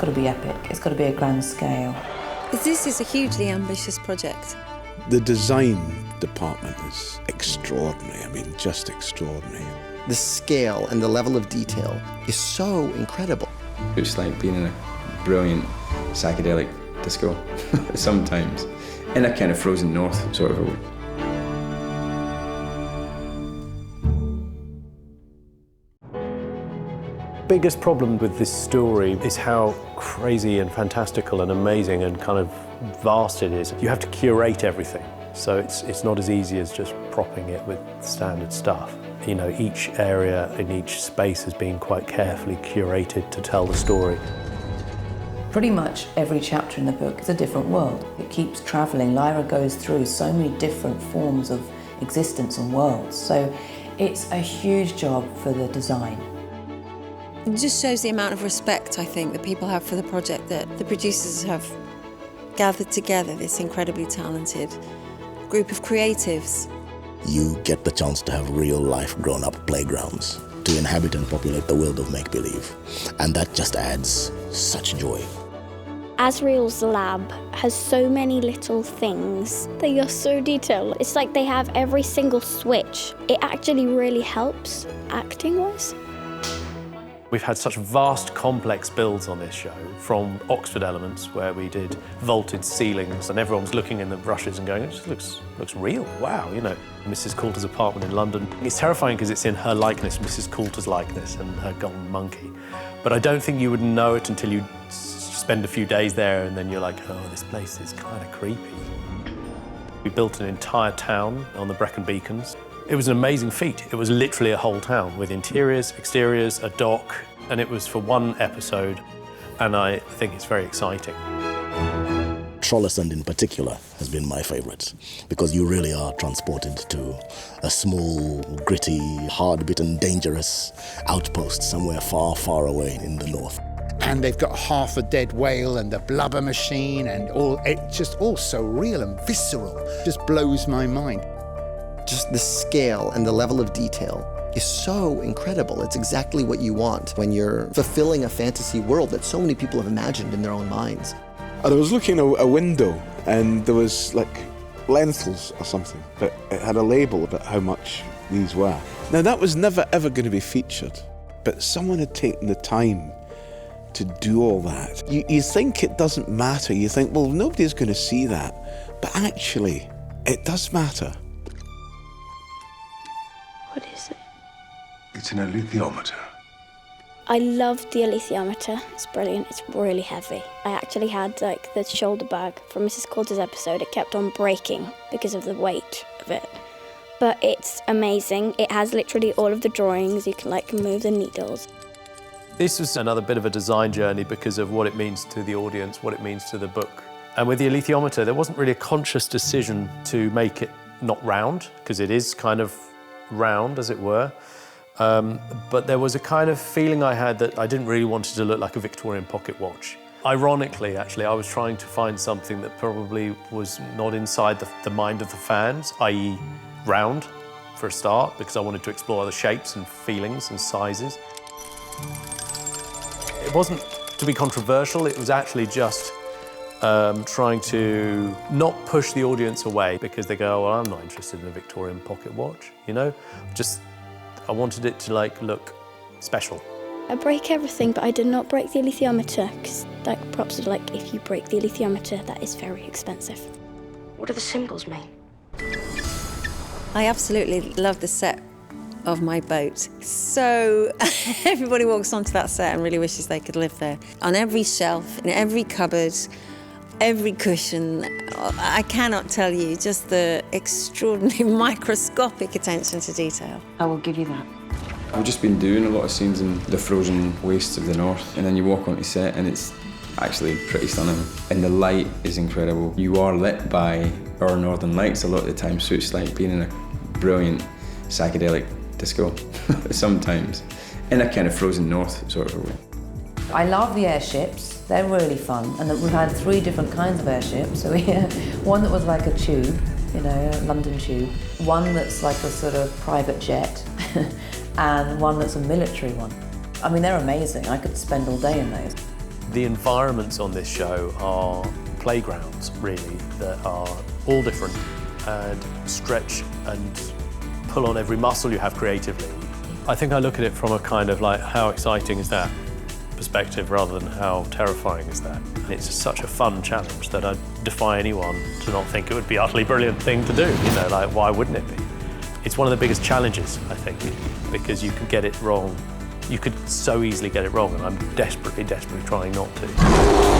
got to be epic. It's got to be a grand scale. This is a hugely ambitious project. The design department is extraordinary. I mean, just extraordinary. The scale and the level of detail is so incredible. It's like being in a brilliant psychedelic disco sometimes, in a kind of frozen north sort of a way. Biggest problem with this story is how crazy and fantastical and amazing and kind of vast it is. You have to curate everything, so it's not as easy as just propping it with standard stuff. You know, each area in each space has been quite carefully curated to tell the story. Pretty much every chapter in the book is a different world. It keeps travelling. Lyra goes through so many different forms of existence and worlds, so it's a huge job for the design. It just shows the amount of respect, I think, that people have for the project, that the producers have gathered together this incredibly talented group of creatives. You get the chance to have real-life grown-up playgrounds to inhabit and populate the world of make-believe, and that just adds such joy. Asriel's lab has so many little things. They are so detailed. It's like they have every single switch. It actually really helps acting-wise. We've had such vast, complex builds on this show, from Oxford Elements, where we did vaulted ceilings, and everyone was looking in the brushes and going, it just looks real, wow, you know. Mrs. Coulter's apartment in London. It's terrifying because it's in her likeness, Mrs. Coulter's likeness, and her golden monkey. But I don't think you would know it until you spend a few days there, and then you're like, oh, this place is kind of creepy. We built an entire town on the Brecon Beacons. It was an amazing feat. It was literally a whole town with interiors, exteriors, a dock, and it was for one episode, and I think it's very exciting. Trollesund in particular has been my favourite, because you really are transported to a small, gritty, hard-bitten, dangerous outpost somewhere far, far away in the north. And they've got half a dead whale and the blubber machine and all, it's just all so real and visceral. Just blows my mind. Just the scale and the level of detail is so incredible. It's exactly what you want when you're fulfilling a fantasy world that so many people have imagined in their own minds. I was looking out a window and there was like lentils or something, but it had a label about how much these were. Now that was never ever going to be featured, but someone had taken the time to do all that. You think it doesn't matter, you think, well, nobody's going to see that, but actually, it does matter. What is it? It's an alethiometer. I love the alethiometer. It's brilliant. It's really heavy. I actually had like the shoulder bag from Mrs. Coulter's episode. It kept on breaking because of the weight of it. But it's amazing. It has literally all of the drawings. You can like move the needles. This was another bit of a design journey because of what it means to the audience, what it means to the book. And with the alethiometer, there wasn't really a conscious decision to make it not round, because it is kind of round, as it were. But there was a kind of feeling I had that I didn't really want it to look like a Victorian pocket watch. Ironically, actually, I was trying to find something that probably was not inside the mind of the fans, i.e. round, for a start, because I wanted to explore other shapes and feelings and sizes. It wasn't to be controversial, it was actually just trying to not push the audience away because they go, well, I'm not interested in a Victorian pocket watch, you know? I wanted it to like look special. I break everything, but I did not break the alethiometer, because like props are like, if you break the alethiometer, that is very expensive. What do the symbols mean? I absolutely love the set of my boat. So everybody walks onto that set and really wishes they could live there. On every shelf, in every cupboard, every cushion, I cannot tell you just the extraordinary microscopic attention to detail. I will give you that. We've just been doing a lot of scenes in the frozen wastes of the north, and then you walk onto set and it's actually pretty stunning. And the light is incredible. You are lit by our northern lights a lot of the time, so it's like being in a brilliant psychedelic disco sometimes, in a kind of frozen north sort of a way. I love the airships, they're really fun, and we've had 3 different kinds of airships. So we had one that was like a tube, you know, a London tube, one that's like a sort of private jet, and one that's a military one. I mean, they're amazing. I could spend all day in those. The environments on this show are playgrounds, really, that are all different and stretch and pull on every muscle you have creatively. I think I look at it from a kind of like, how exciting is that perspective rather than how terrifying is that. It's such a fun challenge that I defy anyone to not think it would be an utterly brilliant thing to do. You know, like, why wouldn't it be? It's one of the biggest challenges, I think, because you can get it wrong. You could so easily get it wrong, and I'm desperately, desperately trying not to.